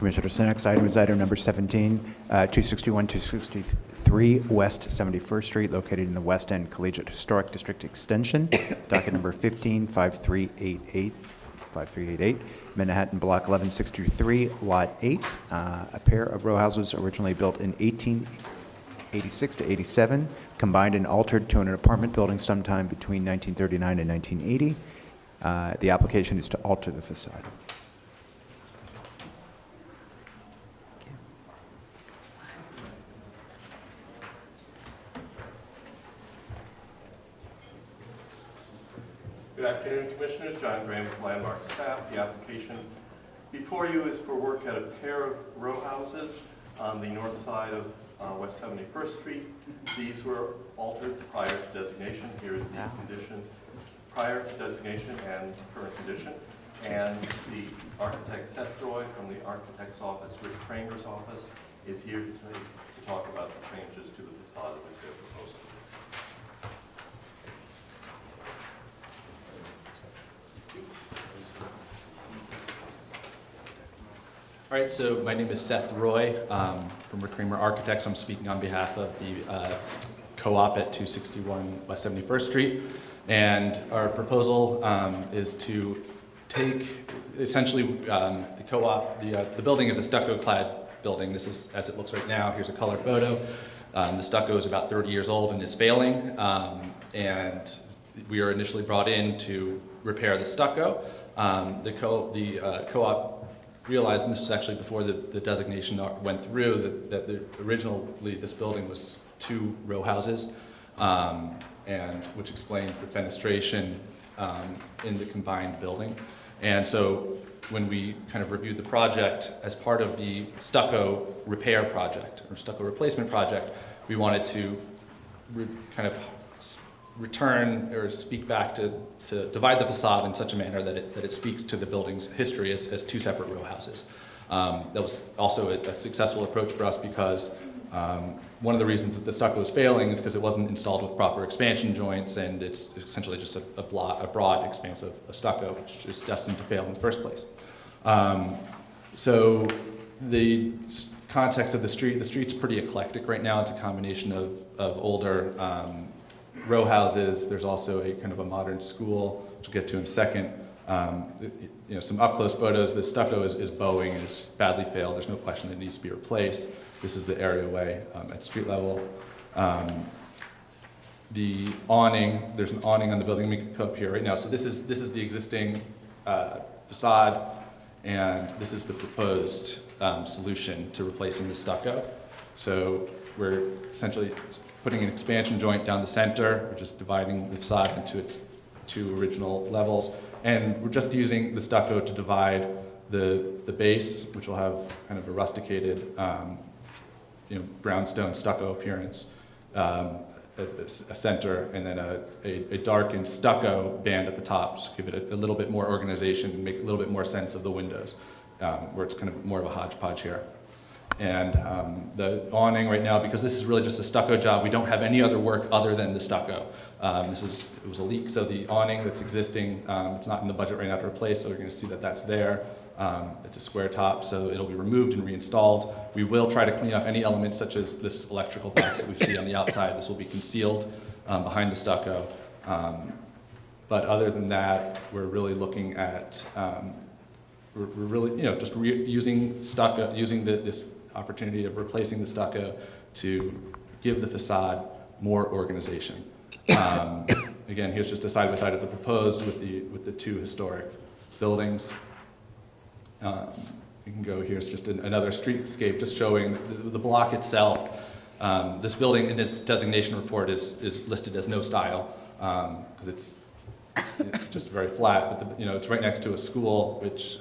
Commissioner Next item is item number 17, 261, 263 West 71st Street, located in the West End Collegiate Historic District Extension, docket number 5388, Manhattan Block 1163, Lot 8. A pair of row houses originally built in 1886 to 87, combined and altered to an apartment building sometime between 1939 and 1980. The application is to alter the facade. Good afternoon, Commissioners. John Graham from Landmark staff. The application before you is for work at a pair of row houses on the north side of West 71st Street. These were altered prior to designation. Here is the condition prior to designation and current condition. And the architect Seth Roy from the architect's office, Rick Kramer's office, is here today to talk about the changes to the facade which they're proposing. All right, so my name is Seth Roy from Rick Kramer Architects. I'm speaking on behalf of the co-op at 261 West 71st Street. And our proposal is to take, essentially, the co-op, the building is a stucco-clad building. This is as it looks right now. Here's a color photo. The stucco is about 30 years old and is failing. And we were initially brought in to repair the stucco. The co-op realized, and this is actually before the designation went through, that originally this building was 2 row houses, and which explains the fenestration in the combined building. And so when we kind of reviewed the project as part of the stucco repair project or stucco replacement project, we wanted to kind of return or speak back to divide the facade in such a manner that it speaks to the building's history as 2 separate row houses. That was also a successful approach for us because one of the reasons that the stucco is failing is because it wasn't installed with proper expansion joints, and it's essentially just a broad expanse of stucco, which is destined to fail in the first place. So the context of the street's pretty eclectic right now. It's a combination of older row houses. There's also a kind of a modern school, which we'll get to in a second. Some up-close photos. The stucco is bowing, is badly failed. There's no question it needs to be replaced. This is the areaway at street level. The awning, there's an awning on the building. We can come up here right now. So this is the existing facade, and this is the proposed solution to replacing the stucco. So we're essentially putting an expansion joint down the center. We're just dividing the facade into its 2 original levels. And we're just using the stucco to divide the base, which will have kind of a rusticated brownstone stucco appearance, a center, and then a darkened stucco band at the top, just give it a little bit more organization and make a little bit more sense of the windows, where it's kind of more of a hodgepodge here. And the awning right now, because this is really just a stucco job, we don't have any other work other than the stucco. It was a leak, so the awning that's existing, it's not in the budget right now to replace, so you're going to see that that's there. It's a square top, so it'll be removed and reinstalled. We will try to clean up any elements such as this electrical box that we see on the outside. This will be concealed behind the stucco. But other than that, we're really looking at we're really, just using stucco, using this opportunity of replacing the stucco to give the facade more organization. Again, here's just a side-by-side of the proposed with the 2 historic buildings. We can go, here's just another streetscape just showing the block itself. This building in this designation report is listed as no style because it's just very flat, but it's right next to a school, which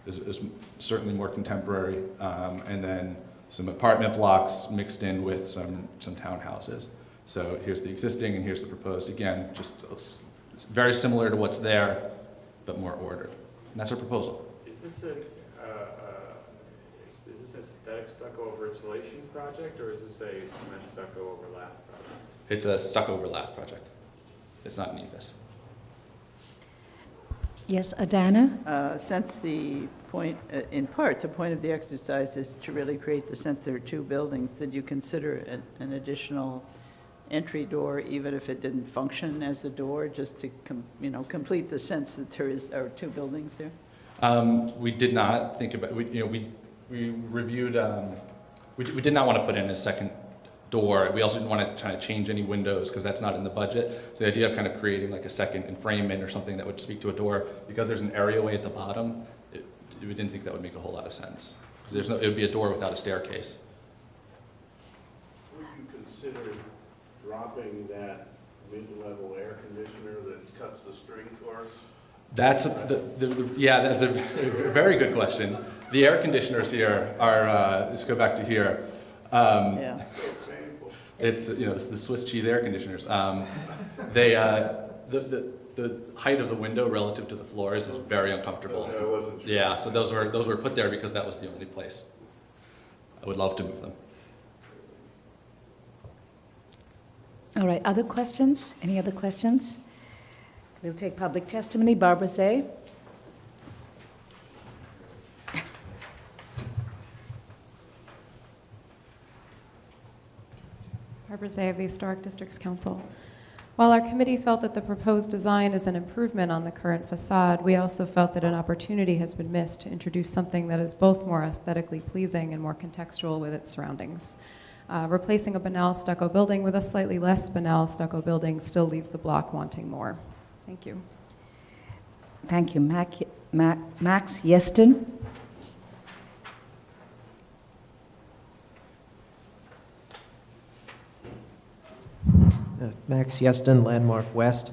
is certainly more contemporary, and then some apartment blocks mixed in with some townhouses. So here's the existing and here's the proposed. Again, just it's very similar to what's there, but more ordered. And that's our proposal. Is this a synthetic stucco over insulation project, or is this a cement stucco over lath project? It's a stucco over lath project. It's not an EVIS. Yes, Adana? Since the point, in part, the point of the exercise is to really create the sense there are two buildings, did you consider an additional entry door, even if it didn't function as a door, just to, complete the sense that there are two buildings there? We did not think about, we reviewed, we did not want to put in a second door. We also didn't want to try to change any windows because that's not in the budget. So the idea of kind of creating like a second enfrainment or something that would speak to a door, because there's an areaway at the bottom, we didn't think that would make a whole lot of sense. Because it would be a door without a staircase. Would you consider dropping that mid-level air conditioner that cuts the string for us? That's that's a very good question. The air conditioners here are, let's go back to here. Yeah. It's the Swiss cheese air conditioners. The height of the window relative to the floors is very uncomfortable. I wasn't sure. Yeah, so those were put there because that was the only place. I would love to move them. All right, other questions? Any other questions? We'll take public testimony. Barbara Zay. Barbara Zay of the Historic Districts Council. While our committee felt that the proposed design is an improvement on the current facade, we also felt that an opportunity has been missed to introduce something that is both more aesthetically pleasing and more contextual with its surroundings. Replacing a banal stucco building with a slightly less banal stucco building still leaves the block wanting more. Thank you. Thank you. Max Yeston. Max Yeston, Landmark West.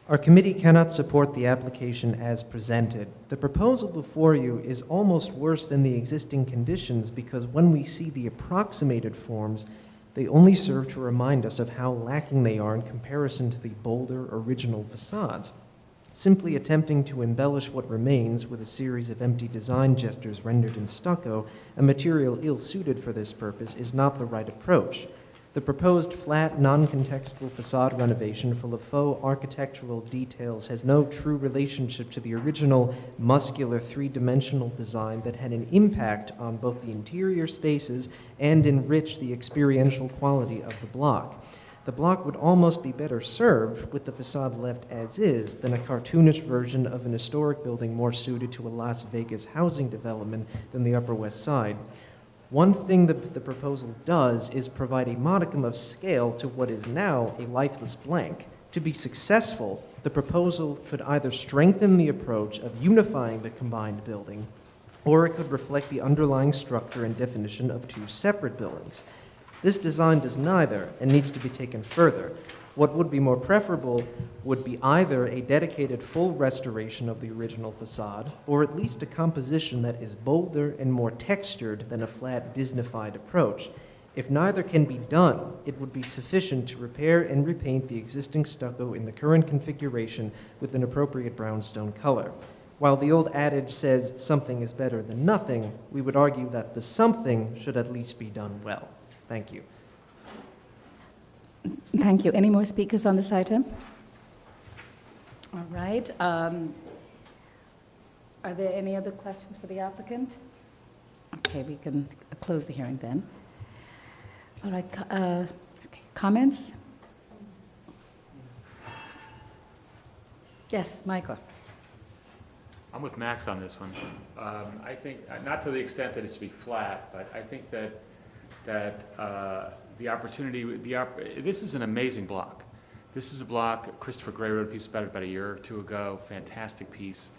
Our committee cannot support the application as presented. The proposal before you is almost worse than the existing conditions because when we see the approximated forms, they only serve to remind us of how lacking they are in comparison to the bolder original facades. Simply attempting to embellish what remains with a series of empty design gestures rendered in stucco, a material ill-suited for this purpose, is not the right approach. The proposed flat, non-contextual facade renovation full of faux architectural details has no true relationship to the original muscular three-dimensional design that had an impact on both the interior spaces and enriched the experiential quality of the block. The block would almost be better served with the facade left as is than a cartoonish version of an historic building more suited to a Las Vegas housing development than the Upper West Side. One thing that the proposal does is provide a modicum of scale to what is now a lifeless blank. To be successful, the proposal could either strengthen the approach of unifying the combined building, or it could reflect the underlying structure and definition of two separate buildings. This design does neither and needs to be taken further. What would be more preferable would be either a dedicated full restoration of the original facade, or at least a composition that is bolder and more textured than a flat Disneyfied approach. If neither can be done, it would be sufficient to repair and repaint the existing stucco in the current configuration with an appropriate brownstone color. While the old adage says something is better than nothing, we would argue that the something should at least be done well. Thank you. Thank you. Any more speakers on this item? All right. Are there any other questions for the applicant? Okay, we can close the hearing then. All right. Okay. Comments? Yes, Michael. I'm with Max on this one. I think, not to the extent that it should be flat, but I think that the opportunity, this is an amazing block. This is a block, Christopher Gray wrote a piece about it about a year or two ago, fantastic piece.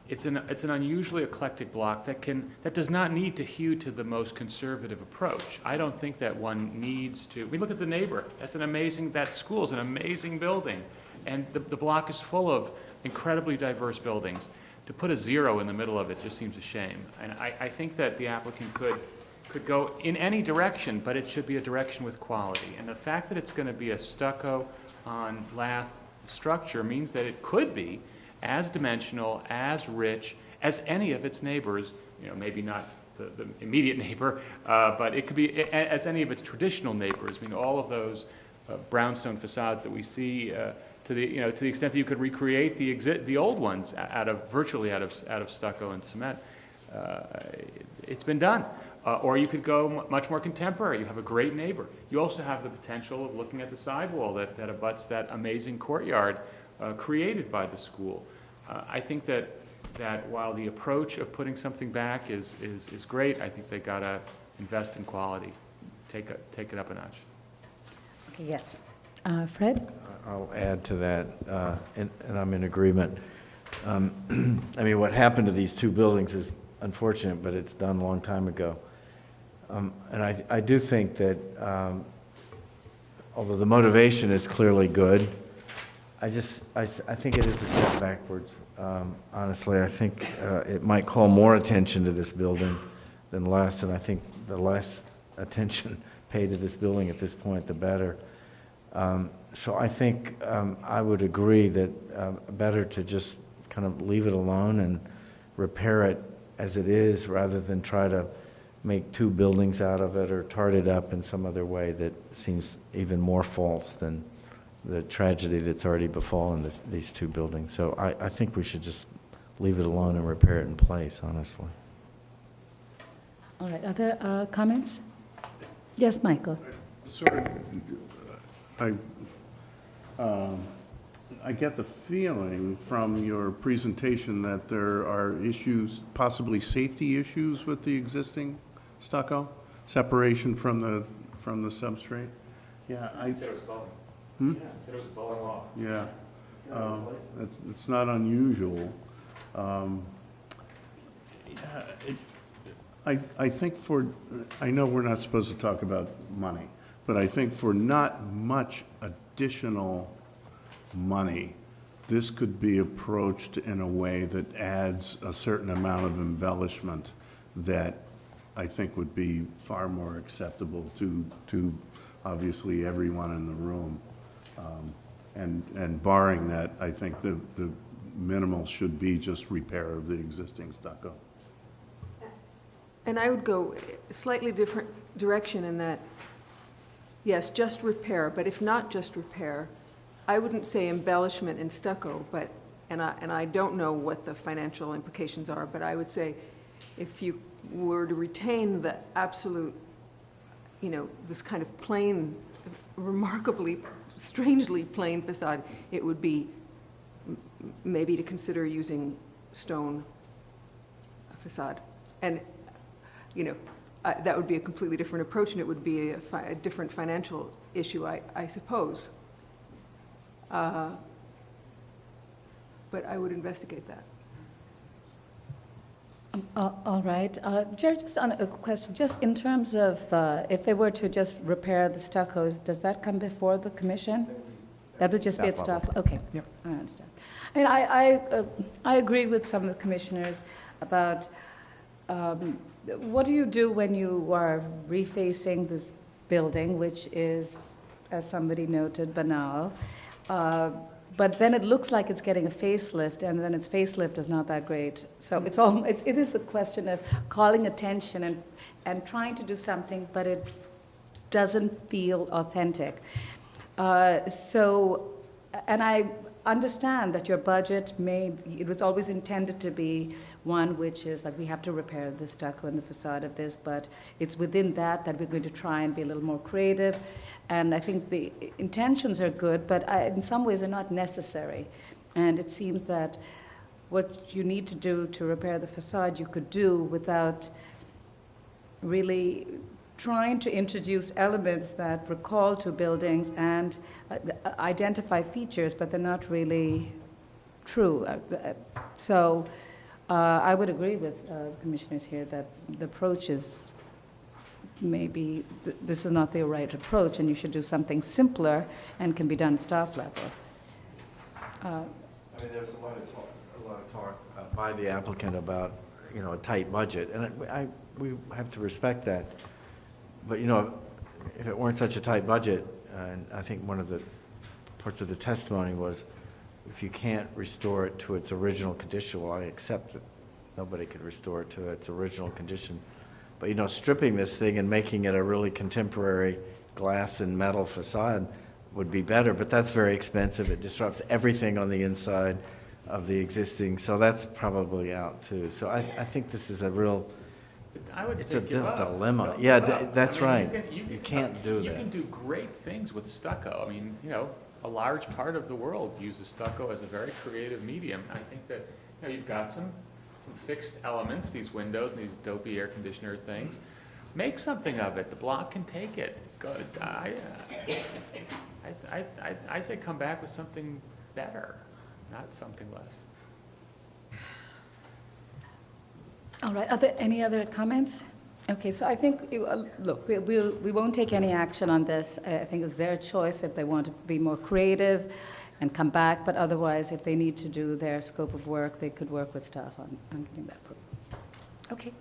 It's an unusually eclectic block that does not need to hew to the most conservative approach. I don't think that one needs to. We look at the neighbor. That school is an amazing building. And the block is full of incredibly diverse buildings. To put a zero in the middle of it just seems a shame. And I think that the applicant could go in any direction, but it should be a direction with quality. And the fact that it's going to be a stucco on lath structure means that it could be as dimensional, as rich as any of its neighbors, maybe not the immediate neighbor, but it could be as any of its traditional neighbors. I mean, all of those brownstone facades that we see to the extent that you could recreate the old ones virtually out of stucco and cement. It's been done. Or you could go much more contemporary. You have a great neighbor. You also have the potential of looking at the sidewall that abuts that amazing courtyard created by the school. I think that while the approach of putting something back is great, I think they gotta invest in quality, take it up a notch. Okay, yes. Fred? I'll add to that, and I'm in agreement. I mean, what happened to these two buildings is unfortunate, but it's done a long time ago. And I do think that, although the motivation is clearly good, I think it is a step backwards. Honestly, I think it might call more attention to this building than less, and I think the less attention paid to this building at this point, the better. So I think I would agree that better to just kind of leave it alone and repair it as it is, rather than try to make two buildings out of it or tart it up in some other way that seems even more false than the tragedy that's already befallen these two buildings. So I think we should just leave it alone and repair it in place, honestly. All right, other comments? Yes, Michael? I get the feeling from your presentation that there are issues, possibly safety issues with the existing stucco, separation from the substrate. Yeah, Said it was falling. Hmm? Said it was falling off. Yeah, it's not unusual. I think I know we're not supposed to talk about money, but I think for not much additional money, this could be approached in a way that adds a certain amount of embellishment that I think would be far more acceptable to obviously everyone in the room. And barring that, I think the minimal should be just repair of the existing stucco. And I would go a slightly different direction in that, yes, just repair, but if not just repair, I wouldn't say embellishment in stucco, but, and I don't know what the financial implications are, but I would say if you were to retain the absolute, this kind of plain, remarkably, strangely plain facade, it would be maybe to consider using stone facade. And, that would be a completely different approach, and it would be a different financial issue, I suppose. But I would investigate that. All right. Jerry, just on a question, just in terms of if they were to just repair the stuccos, does that come before the commission? That would just be at staff? Okay. Yep. I understand. I mean, I agree with some of the commissioners about what do you do when you are refacing this building, which is, as somebody noted, banal, but then it looks like it's getting a facelift, and then its facelift is not that great. So it is a question of calling attention and trying to do something, but it doesn't feel authentic. And I understand that your budget it was always intended to be one which is like we have to repair the stucco and the facade of this, but it's within that we're going to try and be a little more creative. And I think the intentions are good, but in some ways they're not necessary. And it seems that what you need to do to repair the facade you could do without really trying to introduce elements that recall to buildings and identify features, but they're not really true. So I would agree with commissioners here that the approach is maybe this is not the right approach, and you should do something simpler and can be done at staff level. I mean, there's a lot of talk by the applicant about, a tight budget, and we have to respect that. But, if it weren't such a tight budget, and I think one of the parts of the testimony was, if you can't restore it to its original condition, well, I accept that nobody could restore it to its original condition. But, stripping this thing and making it a really contemporary glass and metal facade, would be better, but that's very expensive. It disrupts everything on the inside of the existing, so that's probably out too. So I think this is a real, I would it's say a give up. dilemma. Don't Yeah, give up. that's I mean, right. you You can't do You that. can do great things with stucco. I mean, you know, a large part of the world uses stucco as a very creative medium. I think that, you know, you've got some fixed elements, these windows and these dopey air conditioner things. Make something of it. The block can take it. Good. I say come back with something better, not something less. All right, are there any other comments? Okay, so I think, look, we won't take any action on this. I think it's their choice if they want to be more creative and come back, but otherwise, if they need to do their scope of work, they could work with staff on getting that approved. Okay.